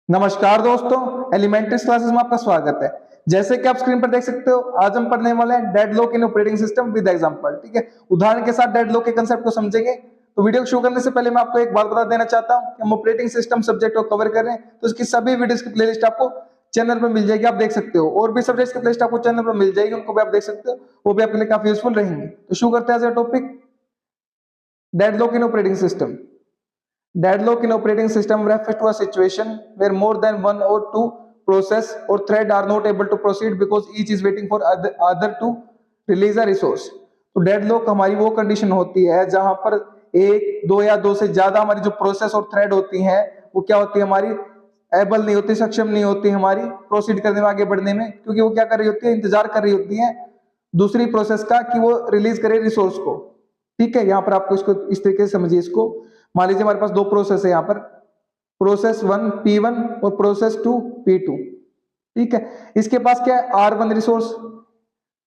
नमस्कार दोस्तों, elementary classes में आपका स्वागत है। जैसे कि आप स्क्रीन पर देख सकते हो, आज हम पढ़ने वाले हैं deadlock in operating system with example. ठीक है, उदाहरण के साथ डेडलॉक के कांसेप्ट को समझेंगे। तो वीडियो को शुरू करने से पहले मैं आपको एक बात बता देना चाहता हूं कि हम ऑपरेटिंग सिस्टम सब्जेक्ट को कवर कर रहे हैं, तो उसकी सभी वीडियोस की प्लेलिस्ट आपको चैनल पर मिल जाएगी, आप देख सकते हो। और भी सब्जेक्ट्स की प्लेलिस्ट आपको चैनल पर मिल जाएगी, उनको भी आप देख सकते हो, वो भी आपके लिए काफी यूजफुल रहेंगे। तो शुरू करते हैं आज का topic, deadlock in operating system. Deadlock in operating system refers to a situation where more than one or two process or thread are not able to proceed because each is waiting for other to release a resource। तो deadlock हमारी वो condition होती है जहां पर एक, दो या दो से ज्यादा हमारी जो प्रोसेस और थ्रेड होती हैं वो क्या होती है, हमारी एबल नहीं होती, सक्षम नहीं होती हमारी प्रोसीड करने में, आगे बढ़ने में, क्योंकि वो क्या कर रही होती है, इंतजार कर रही होती है दूसरी प्रोसेस का कि वो रिलीज करे रिसोर्स को। ठीक है, यहाँ पर आपको इसको इस तरीके से समझिए। इसको मान लीजिए हमारे पास दो प्रोसेस है, यहाँ पर प्रोसेस 1 P1 और प्रोसेस 2 P2। ठीक है, इसके पास क्या है, R1 रिसोर्स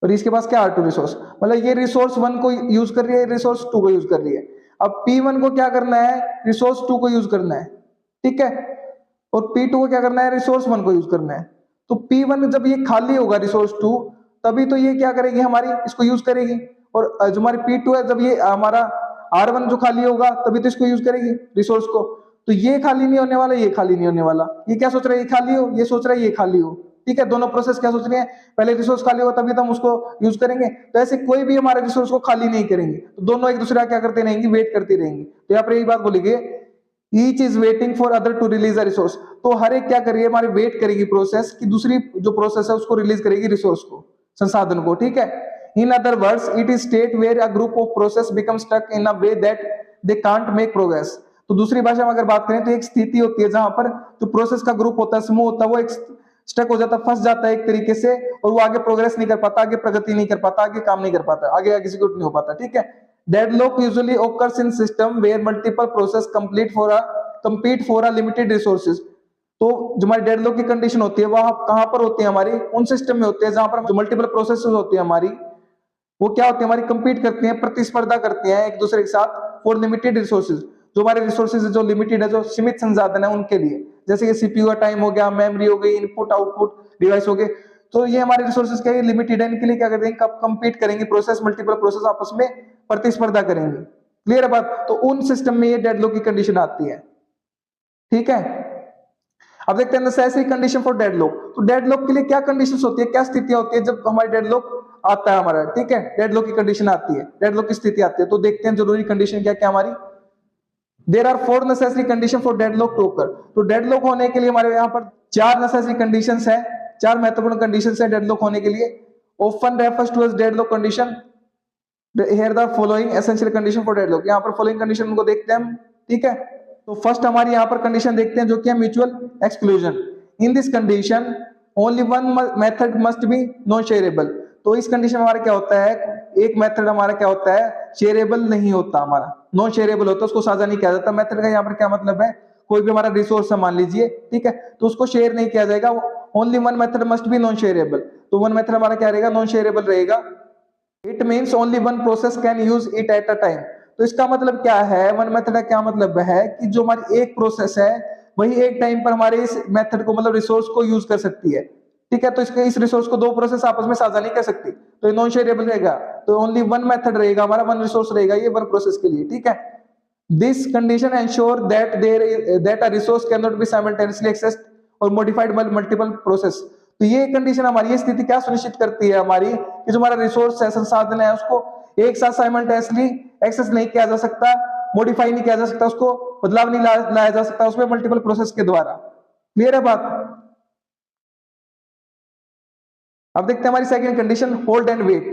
और इसके पास क्या R2 रिसोर्स। मतलब ये रिसोर्स 1 को यूज कर रही है, रिसोर्स 2 को यूज कर रही है। अब P1 को क्या करना है, रिसोर्स 2 को यूज करना है। ठीक है, और P2 को क्या करना है, रिसोर्स 1 को यूज करना है। तो P1 जब ये खाली होगा रिसोर्स 2, तभी तो ये क्या करेगी, हमारी इसको यूज करेगी। और जो हमारी P2 है, जब ये हमारा R1 जो खाली होगा तभी तो इसको यूज करेगी रिसोर्स को। तो ये खाली नहीं होने वाला, ये खाली नहीं होने वाला। ये क्या सोच रहा है, ये खाली हो, ये सोच रहा है ये खाली हो। ठीक है, दोनों प्रोसेस क्या सोच रही है, पहले रिसोर्स खाली होगा तभी तो हम उसको यूज करेंगे। तो ऐसे कोई भी हमारे रिसोर्स को खाली नहीं करेंगे, तो दोनों एक दूसरे का क्या करते रहेंगे, वेट करती रहेंगी। तो यहाँ पर यही बात बोलेंगे, each is waiting for other to release a resource. तो हर एक क्या करेगी, हमारी वेट करेगी प्रोसेस कि दूसरी जो प्रोसेस है उसको रिलीज करेगी रिसोर्स को, संसाधन को। ठीक है, in other words it is state where a group of process become stuck in a way that they can't make progress. तो दूसरी भाषा में अगर बात करें तो एक स्थिति होती है जहां पर जो प्रोसेस का ग्रुप होता है, समूह होता है, वो एक स्टक हो जाता है, फंस जाता है एक तरीके से, और वो आगे प्रोग्रेस नहीं कर पाता, आगे प्रगति नहीं कर पाता, आगे काम नहीं कर पाता, आगे एग्जीक्यूट नहीं हो पाता। ठीक है, deadlock usually occurs in system where multiple process compete for a limited resources। तो जो हमारी डेडलॉक की कंडीशन होती है वह कहां पर होती है, हमारी उन सिस्टम में होती है जहां पर जो मल्टीपल प्रोसेसेस होती है हमारी, वो क्या होती है, हमारी कंपीट करती हैं, प्रतिस्पर्धा करती हैं एक दूसरे के साथ फॉर लिमिटेड रिसोर्सेज। जो हमारे रिसोर्सेज जो लिमिटेड है, जो सीमित संसाधन है उनके लिए, जैसे कि सीपीयू का टाइम हो गया, मेमोरी हो गई, इनपुट आउटपुट डिवाइस हो गए। तो ये हमारे रिसोर्सेज क्या है, लिमिटेड है, इनके लिए क्या करते हैं, कब कंपीट करेंगे प्रोसेस, मल्टीपल प्रोसेस आपस में प्रतिस्पर्धा करेंगे। क्लियर है बात। तो उन सिस्टम में ये डेडलॉक की कंडीशन आती है। ठीक है, अब देखते हैं नेसेसरी कंडीशन फॉर डेडलॉक। तो डेडलॉक के लिए क्या कंडीशंस होती है, क्या स्थितियां होती है जब हमारी डेडलॉक आता है हमारा। ठीक है, डेडलॉक की कंडीशन आती है, डेडलॉक की स्थिति आती है। तो देखते हैं जरूरी कंडीशन क्या क्या हमारी। There are 4 necessary condition for deadlock to occur. तो डेडलॉक होने के लिए हमारे यहाँ पर 4 नेसेसरी कंडीशंस है, 4 महत्वपूर्ण कंडीशंस है डेडलॉक होने के लिए। Often refers to as deadlock condition. Here the following essential condition for deadlock. यहाँ पर फॉलोइंग कंडीशन उनको देखते हैं हम। ठीक है, तो फर्स्ट हमारी यहाँ पर कंडीशन देखते हैं जो कि है mutual exclusion. In this condition only one method must be non shareable. तो इस कंडीशन में हमारा क्या होता है, एक मेथड हमारा क्या होता है, शेयरेबल नहीं होता, हमारा नॉन शेयरेबल होता है, उसको साझा नहीं किया जाता। मेथड का यहाँ पर क्या मतलब है, कोई भी हमारा रिसोर्स है मान लीजिए, ठीक है, तो उसको शेयर नहीं किया जाएगा। Only one method must be non shareable. तो वन मेथड हमारा क्या रहेगा, नॉन शेयरेबल रहेगा। It means only one process can use it at a time. तो इसका मतलब क्या है, वन मेथड का क्या मतलब है कि जो हमारी एक प्रोसेस है वही एक टाइम पर हमारे इस मेथड को, मतलब रिसोर्स को यूज कर सकती है। ठीक है, तो इसके इस रिसोर्स को दो प्रोसेस आपस में साझा नहीं कर सकती, तो ये नॉन शेयरेबल रहेगा। तो ओनली वन मेथड रहेगा हमारा, वन रिसोर्स रहेगा ये वन प्रोसेस के लिए। ठीक है, this condition ensure that a resource can not B simultaneously accessed और मॉडिफाइड बाय मल्टीपल प्रोसेस। तो ये कंडीशन हमारी, ये स्थिति क्या सुनिश्चित करती है हमारी, कि जो हमारा रिसोर्स है, संसाधन है, उसको एक साथ साइमल्टेनियसली एक्सेस नहीं किया जा सकता, मॉडिफाई नहीं किया जा सकता, उसको बदलाव नहीं लाया जा सकता उसमें मल्टीपल प्रोसेस के द्वारा। क्लियर है बात। अब देखते हैं हमारी second condition, hold and wait.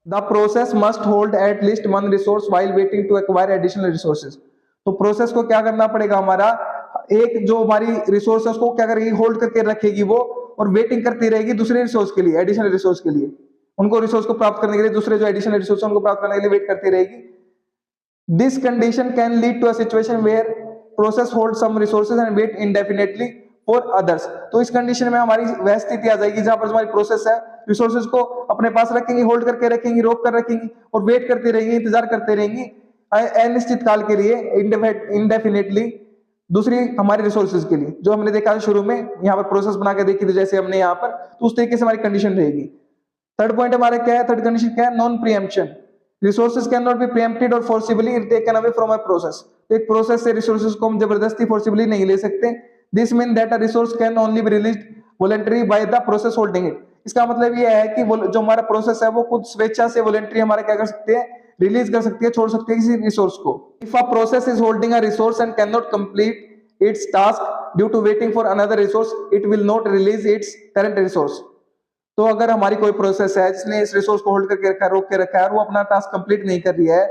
The process must hold at least one resource while waiting to acquire additional resources. तो प्रोसेस को क्या करना पड़ेगा, हमारा एक जो हमारी रिसोर्स है उसको क्या करेगी, होल्ड करके रखेगी वो, और वेटिंग करती रहेगी दूसरे रिसोर्स के लिए, एडिशनल रिसोर्स के लिए, उनको रिसोर्स को प्राप्त करने के लिए, दूसरे जो एडिशनल रिसोर्स उनको प्राप्त करने के लिए वेट करती रहेगी। This condition can lead to a situation where process hold some resources and wait indefinitely for others. तो इस कंडीशन में हमारी वह स्थिति आ जाएगी जहां पर हमारी प्रोसेस है रिसोर्सेज को अपने पास रखेंगी, होल्ड करके रखेंगी, रोक कर रखेंगी, और वेट करती रहेंगी, इंतजार करते रहेंगी अनिश्चित काल के लिए, इंडेफिनेटली दूसरी हमारे रिसोर्सेज के लिए, जो हमने देखा है शुरू में यहाँ पर प्रोसेस बना के देखी थी जैसे हमने यहाँ पर, तो उस तरीके से हमारी कंडीशन रहेगी। थर्ड पॉइंट हमारा क्या है, थर्ड कंडीशन क्या है, non preemption. Resources can not be preempted और forcibly taken away from a process. तो एक प्रोसेस से रिसोर्सेज को हम जबरदस्ती फोर्सिबली नहीं ले सकते। This mean that a resource can only be released voluntary by the process holding it. इसका मतलब ये है कि जो हमारा प्रोसेस है वो खुद स्वेच्छा से वॉलंटरी हमारा क्या कर सकते हैं, रिलीज कर सकती है, छोड़ सकती है किसी रिसोर्स को। If a process is holding a resource and can not complete its task due to waiting for another resource, it will not release its current resource। तो अगर हमारी कोई प्रोसेस है जिसने इस रिसोर्स को होल्ड करके रखा है, रोक के रखा है, और वो अपना टास्क कंप्लीट नहीं कर रही है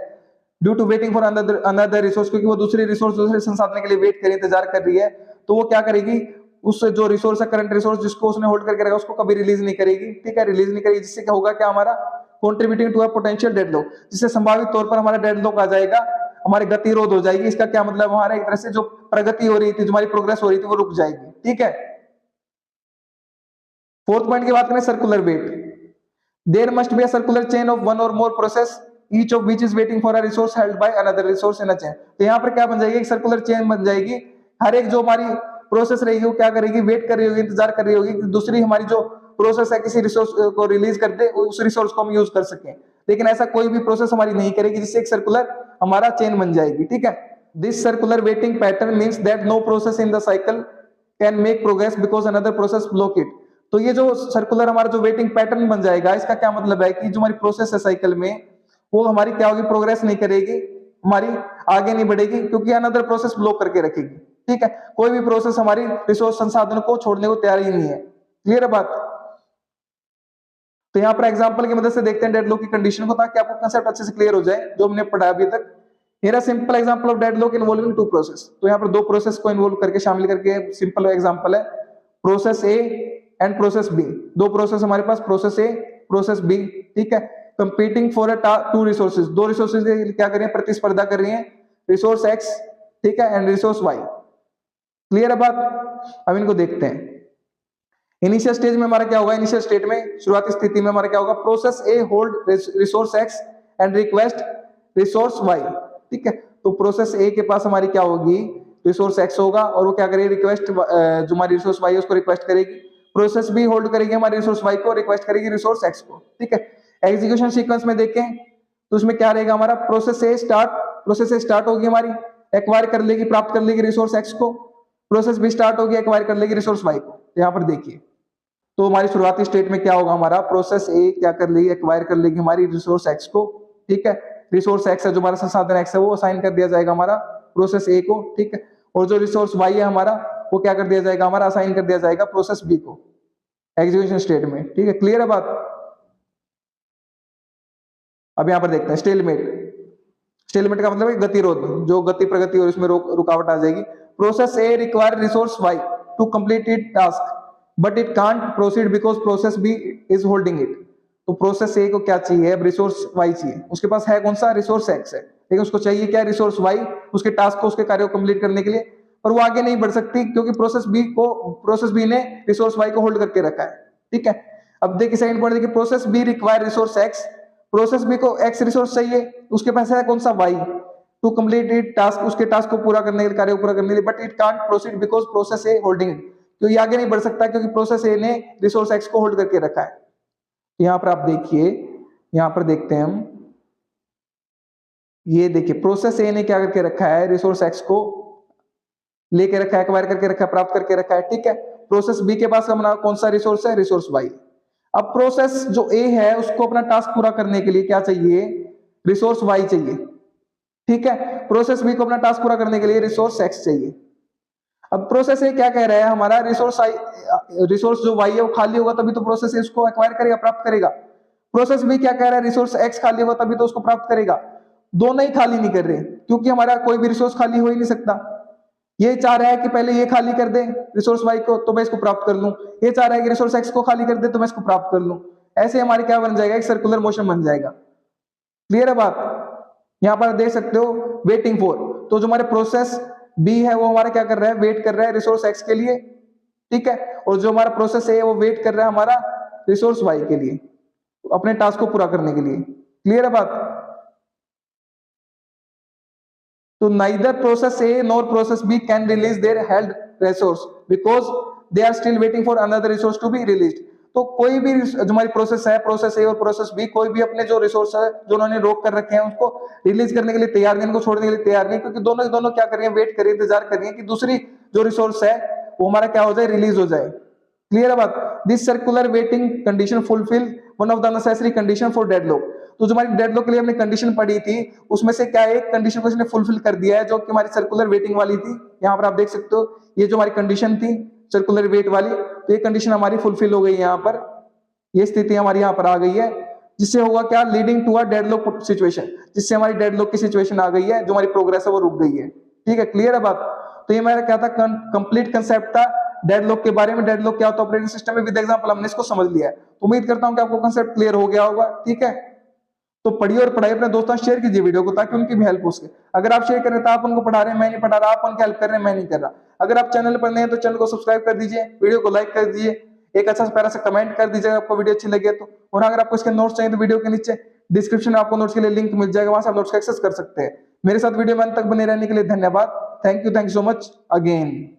due to waiting for another resource, क्योंकि वो दूसरी रिसोर्स, दूसरे संसाधन के लिए वेट कर रही है, इंतजार कर रही है, तो वो क्या करेगी, उस जो रिसोर्स है, करंट रिसोर्स जिसको उसने होल्ड करके रखा, उसको कभी रिलीज नहीं करेगी। ठीक है, रिलीज नहीं करेगी, जिससे क्या होगा, क्या हमारा contributing to a potential deadlock, जिससे संभावित तौर पर हमारा डेडलॉक आ जाएगा, हमारी गतिरोध हो जाएगी। इसका क्या मतलब, हमारा एक तरह से जो प्रगति हो रही थी, जो हमारी प्रोग्रेस हो रही थी, वो रुक जाएगी। ठीक है। फोर्थ पॉइंट की बात करें, circular wait. There must be a circular chain of one or more process each of which is waiting for a resource held by another resource in a chain. तो यहाँ पर क्या बन जाएगी, एक सर्कुलर चेन बन जाएगी। हर एक जो हमारी प्रोसेस रहेगी वो क्या करेगी, वेट कर रही होगी, इंतजार कर रही होगी कि दूसरी हमारी जो प्रोसेस है किसी रिसोर्स को रिलीज कर दे, उस रिसोर्स को हम यूज कर सकें। लेकिन ऐसा कोई भी प्रोसेस हमारी नहीं करेगी, जिससे एक सर्कुलर हमारा चेन बन जाएगी। ठीक है। This circular waiting pattern means that no process in the cycle can make progress because another process block it. तो ये जो सर्कुलर हमारा जो वेटिंग पैटर्न बन जाएगा, इसका क्या मतलब है कि जो हमारी प्रोसेस है साइकिल में, वो हमारी क्या होगी, प्रोग्रेस नहीं करेगी, हमारी आगे नहीं बढ़ेगी, क्योंकि अनदर प्रोसेस ब्लॉक करके रखेगी। ठीक है, कोई भी प्रोसेस हमारी रिसोर्स संसाधन को छोड़ने को तैयार ही नहीं है। क्लियर है बात। तो यहाँ पर एग्जांपल की मदद से देखते हैं डेडलॉक की कंडीशन को, ताकि आपको कंसेप्ट अच्छे से क्लियर हो जाए जो हमने पढ़ा अभी तक। Here simple example of deadlock involving two process. तो यहाँ पर दो प्रोसेस को इन्वॉल्व करके, शामिल करके सिंपल एग्जांपल है, process A and process B. दो प्रोसेस हमारे पास, प्रोसेस ए, प्रोसेस बी। ठीक है, कंपीटिंग फॉर टू रिसोर्सेज, दो रिसोर्सेज के लिए क्या कर रही है, प्रतिस्पर्धा कर रही है, रिसोर्स एक्स, ठीक है, एंड रिसोर्स वाई। क्लियर है बात। अब इनको देखते हैं। इनिशियल स्टेज में हमारा क्या होगा, इनिशियल स्टेट में, शुरुआती स्थिति में हमारा क्या होगा, process A hold resource X and request resource Y. ठीक है, तो प्रोसेस ए के पास हमारी क्या होगी, रिसोर्स एक्स होगा, और वो क्या करेगी, रिक्वेस्ट जो हमारी रिसोर्स वाई है उसको रिक्वेस्ट करेगी। प्रोसेस बी होल्ड करेगी हमारी रिसोर्स वाई को, रिक्वेस्ट करेगी रिसोर्स एक्स को। ठीक है, एग्जीक्यूशन सीक्वेंस में देखें तो उसमें क्या रहेगा हमारा, प्रोसेस ए स्टार्ट होगी हमारी, एक्वायर कर लेगी, प्राप्त कर लेगी रिसोर्स एक्स को। प्रोसेस बी स्टार्ट होगी, एक्वायर कर लेगी रिसोर्स वाई को। यहाँ पर देखिए, तो हमारी शुरुआती स्टेट में क्या होगा, हमारा प्रोसेस ए क्या कर लेगी, एक्वायर कर लेगी हमारी रिसोर्स एक्स को। ठीक है, रिसोर्स एक्स है जो हमारा संसाधन एक्स है, वो असाइन कर दिया जाएगा हमारा प्रोसेस ए को। ठीक है, और जो रिसोर्स वाई है हमारा, वो क्या कर दिया जाएगा, हमारा असाइन कर दिया जाएगा प्रोसेस बी को एग्जीक्यूशन स्टेट में। ठीक है, क्लियर है बात। अब यहाँ पर देखते हैं स्टेलमेट। स्टेलमेट का मतलब है गतिरोध, जो गति प्रगति और इसमें रुकावट आ जाएगी। Process A require resource Y to complete it task but it can't proceed because process B is holding it. तो प्रोसेस ए को क्या चाहिए, अब रिसोर्स वाई चाहिए, उसके पास है कौन सा, रिसोर्स एक्स है, लेकिन उसको चाहिए क्या, रिसोर्स वाई, उसके टास्क को, उसके कार्य को कंप्लीट करने के लिए। पर वो आगे नहीं बढ़ सकती, क्योंकि प्रोसेस बी ने रिसोर्स वाई को होल्ड करके रखा है। ठीक है, अब देखिए सेकंड पॉइंट देखिए, process B require resource X, process B को एक्स रिसोर्स चाहिए, उसके पास है कौन सा, Y, to complete it task, उसके टास्क को पूरा करने के लिए, कार्य को पूरा करने के लिए, but it can't proceed because process A holding it. तो ये आगे नहीं बढ़ सकता, क्योंकि प्रोसेस ए ने रिसोर्स एक्स को होल्ड करके रखा है। यहां पर आप देखिए, यहां पर देखते हैं हम, ये देखिए प्रोसेस ए ने क्या करके रखा है, रिसोर्स एक्स को लेके रखा है, एक्वायर करके रखा है, प्राप्त करके रखा है। ठीक है, प्रोसेस बी के पास अपना कौन सा रिसोर्स है, रिसोर्स वाई। अब प्रोसेस जो ए है उसको अपना टास्क पूरा करने के लिए क्या चाहिए, रिसोर्स वाई चाहिए। ठीक है, प्रोसेस बी को अपना टास्क पूरा करने के लिए रिसोर्स एक्स चाहिए। अब प्रोसेस ए क्या कह रहा है, हमारा रिसोर्स जो वाई है वो खाली होगा तभी तो प्रोसेस ए उसको एक्वायर करेगा, प्राप्त करेगा। प्रोसेस बी क्या कह रहा है, रिसोर्स एक्स खाली होगा तभी तो उसको प्राप्त करेगा। दोनों ही खाली नहीं कर रहे, क्योंकि हमारा कोई भी रिसोर्स खाली हो ही नहीं सकता। ये चाह रहा है कि पहले ये खाली कर दे रिसोर्स वाई को, तो मैं इसको प्राप्त कर लूं, ये चाह रहा है कि रिसोर्स एक्स को खाली कर दे तो मैं इसको प्राप्त कर लूं। ऐसे हमारे क्या बन जाएगा, एक सर्कुलर मोशन बन जाएगा। क्लियर है बात। यहां पर देख सकते हो वेटिंग फॉर, तो जो हमारे प्रोसेस बी है वो हमारा क्या कर रहा है, वेट कर रहा है रिसोर्स एक्स के लिए। ठीक है, और जो हमारा प्रोसेस है वो वेट कर रहा है हमारा रिसोर्स वाई के लिए, अपने टास्क को पूरा करने के लिए। क्लियर है बात। तो neither process A nor process B can release their held resource because they are still waiting for another resource to be released. तो कोई भी जो हमारी प्रोसेस है, प्रोसेस ए और प्रोसेस बी, कोई भी अपने जो रिसोर्स है जो उन्होंने रोक कर रखे हैं उसको रिलीज करने के लिए तैयार नहीं, इनको छोड़ने के लिए तैयार नहीं, क्योंकि दोनों दोनों क्या कर रही है, वेट कर रही है, इंतजार कर रही है कि दूसरी जो रिसोर्स है वो हमारा क्या हो जाए, रिलीज हो जाए। क्लियर है बात? This circular waiting condition fulfil one of the necessary condition for deadlock. तो जो हमारी डेडलॉक के लिए हमने कंडीशन पढ़ी थी उसमें से क्या एक कंडीशन को इसने फुलफिल कर दिया है, जो कि हमारी सर्कुलर वेटिंग वाली थी। यहाँ पर आप देख सकते हो ये जो हमारी कंडीशन थी सर्कुलर वेट वाली, तो ये कंडीशन हमारी फुलफिल हो गई। यहाँ पर ये स्थिति हमारी यहाँ पर आ गई है, जिससे होगा क्या, leading to a deadlock situation, जिससे हमारी डेडलॉक की सिचुएशन आ गई है, जो हमारी प्रोग्रेस है वो रुक गई है। ठीक है, क्लियर है बात? तो ये मेरा क्या था, कंप्लीट कंसेप्ट था डेडलॉक के बारे में। डेडलॉक क्या होता है ऑपरेटिंग सिस्टम में, विद एग्जांपल हमने इसको समझ लिया है। तो उम्मीद करता हूं कि आपको कंसेप्ट क्लियर हो गया होगा। ठीक है, तो पढ़िए और पढ़ाइए, अपने दोस्तों शेयर कीजिए वीडियो को, ताकि उनकी भी हेल्प हो सके। अगर आप शेयर कर रहे हैं तो आप उनको पढ़ा रहे हैं, मैं नहीं पढ़ा रहा, आप उनकी हेल्प कर रहे हैं, मैं नहीं कर रहा। अगर आप चैनल पर नए हैं तो चैनल को सब्सक्राइब कर दीजिए, वीडियो को लाइक कर दीजिए, एक अच्छा प्यारा सा कमेंट कर दीजिएगा आपको वीडियो अच्छी लगे तो। और अगर आपको इसके नोट्स चाहिए तो वीडियो के नीचे डिस्क्रिप्शन में आपको नोट्स के लिए लिंक मिल जाएगा, वहां से आप नोट्स का एक्सेस कर सकते हैं। मेरे साथ वीडियो में अंत तक बने रहने के लिए धन्यवाद। Thank you so much again.